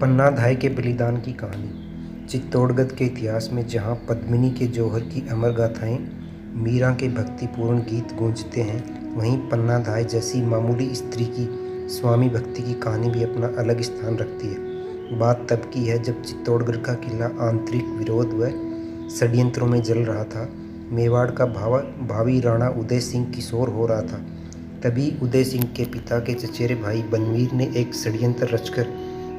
पन्ना धाय के बलिदान की कहानी। चित्तौड़गढ़ के इतिहास में जहाँ पद्मिनी के जौहर की अमर गाथाएं, मीरा के भक्तिपूर्ण गीत गूंजते हैं, वहीं पन्ना धाय जैसी मामूली स्त्री की स्वामी भक्ति की कहानी भी अपना अलग स्थान रखती है। बात तब की है जब चित्तौड़गढ़ का किला आंतरिक विरोध व षड्यंत्रों में जल रहा था। मेवाड़ का भावी राणा उदय सिंह किशोर हो रहा था। तभी उदय सिंह के पिता के चचेरे भाई बनवीर ने एक षड्यंत्र रचकर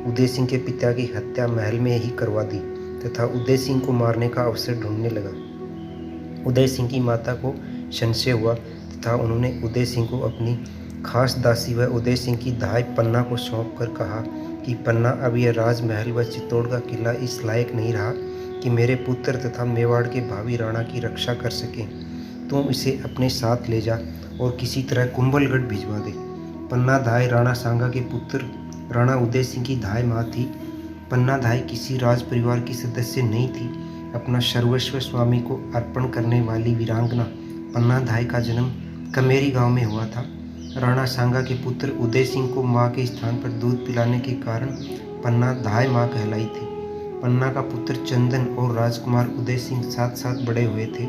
उदय सिंह के पिता की हत्या महल में ही करवा दी तथा उदय सिंह को मारने का अवसर ढूंढने लगा। उदय सिंह की माता को संशय हुआ तथा उन्होंने उदय सिंह को अपनी खास दासी व उदय सिंह की धाय पन्ना को सौंप कर कहा कि पन्ना, अब यह राजमहल व चित्तौड़ का किला इस लायक नहीं रहा कि मेरे पुत्र तथा मेवाड़ के भावी राणा की रक्षा कर सके। तुम इसे अपने साथ ले जा और किसी तरह कुंभलगढ़ भिजवा दे। पन्ना धाय राणा सांगा के पुत्र राणा उदय सिंह की धाय माँ थी। पन्ना धाय किसी राज परिवार की सदस्य नहीं थी। अपना सर्वस्व स्वामी को अर्पण करने वाली वीरांगना पन्ना धाय का जन्म कमेरी गांव में हुआ था। राणा सांगा के पुत्र उदय सिंह को माँ के स्थान पर दूध पिलाने के कारण पन्ना धाय माँ कहलाई थी। पन्ना का पुत्र चंदन और राजकुमार उदय सिंह साथ साथ बड़े हुए थे।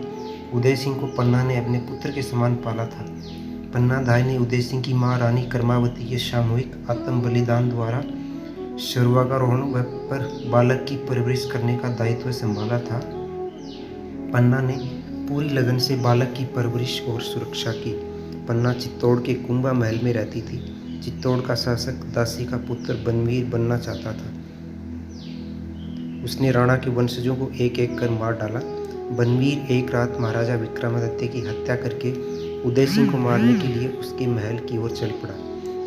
उदय सिंह को पन्ना ने अपने पुत्र के समान पाला था। पन्ना धाय ने उदय सिंह की मां रानी कर्मावती के सामूहिक आत्म बलिदान द्वारा स्वर्गारोहण पर बालक की परवरिश करने का दायित्व संभाला था। पन्ना ने पूरी लगन से बालक की परवरिश और सुरक्षा की। पन्ना चित्तौड़ के कुंभा महल में रहती थी। चित्तौड़ का शासक दासी का पुत्र बनवीर बनना चाहता था। उसने राणा के वंशजों को एक एक कर मार डाला। बनवीर एक रात महाराजा विक्रमादित्य की हत्या करके उदय सिंह को मारने के लिए उसके महल की ओर चल पड़ा।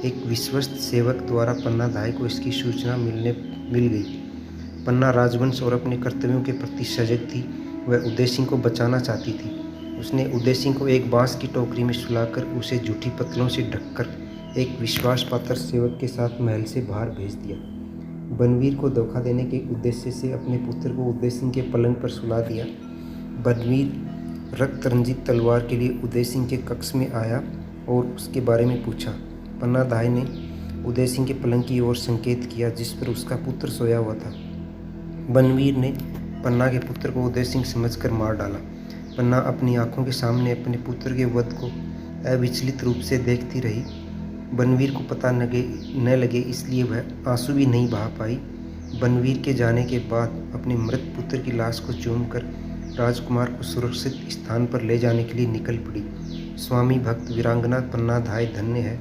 एक विश्वस्त सेवक द्वारा पन्ना धाय को इसकी सूचना मिल गई। पन्ना राजवंश और अपने कर्तव्यों के प्रति सजग थी। वह उदय सिंह को बचाना चाहती थी। उसने उदय सिंह को एक बांस की टोकरी में सुलाकर उसे झूठी पत्तलों से ढककर एक विश्वासपात्र सेवक के साथ महल से बाहर भेज दिया। बनवीर को धोखा देने के उद्देश्य से अपने पुत्र को उदय सिंह के पलंग पर सुला दिया। बनवीर रक्त रंजित तलवार के लिए उदय सिंह के कक्ष में आया और उसके बारे में पूछा। पन्ना धाय ने उदय सिंह के पलंग की ओर संकेत किया जिस पर उसका पुत्र सोया हुआ था। बनवीर ने पन्ना के पुत्र को उदय सिंह समझकर मार डाला। पन्ना अपनी आंखों के सामने अपने पुत्र के वध को अविचलित रूप से देखती रही। बनवीर को पता न लगे इसलिए वह आंसू भी नहीं बहा पाई। बनवीर के जाने के बाद अपने मृत पुत्र की लाश को चूमकर राजकुमार को सुरक्षित स्थान पर ले जाने के लिए निकल पड़ी। स्वामी भक्त वीरांगना पन्ना धाय धन्य है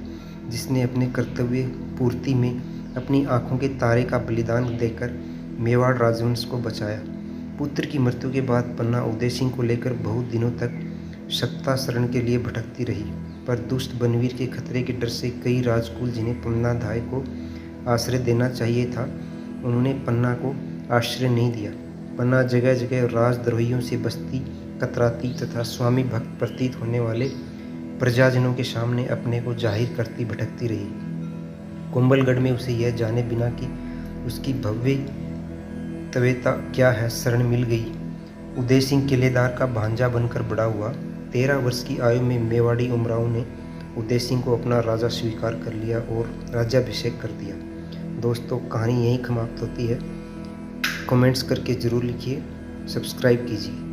जिसने अपने कर्तव्य पूर्ति में अपनी आंखों के तारे का बलिदान देकर मेवाड़ राजवंश को बचाया। पुत्र की मृत्यु के बाद पन्ना उदय सिंह को लेकर बहुत दिनों तक सत्ता शरण के लिए भटकती रही, पर दुष्ट बनवीर के खतरे के डर से कई राजकुल जिन्हें पन्ना धाय को आश्रय देना चाहिए था, उन्होंने पन्ना को आश्रय नहीं दिया। पन्ना जगह जगह राजद्रोहियों से बसती कतराती तथा स्वामी भक्त प्रतीत होने वाले प्रजाजनों के सामने अपने को जाहिर करती भटकती रही। कुंभलगढ़ में उसे यह जाने बिना कि उसकी भव्य तवेता क्या है शरण मिल गई। उदय सिंह किलेदार का भांजा बनकर बड़ा हुआ। 13 वर्ष की आयु में मेवाड़ी उमराव ने उदय सिंह को अपना राजा स्वीकार कर लिया और राज्याभिषेक कर दिया। दोस्तों, कहानी यहीं समाप्त होती है। कमेंट्स करके ज़रूर लिखिए, सब्सक्राइब कीजिए।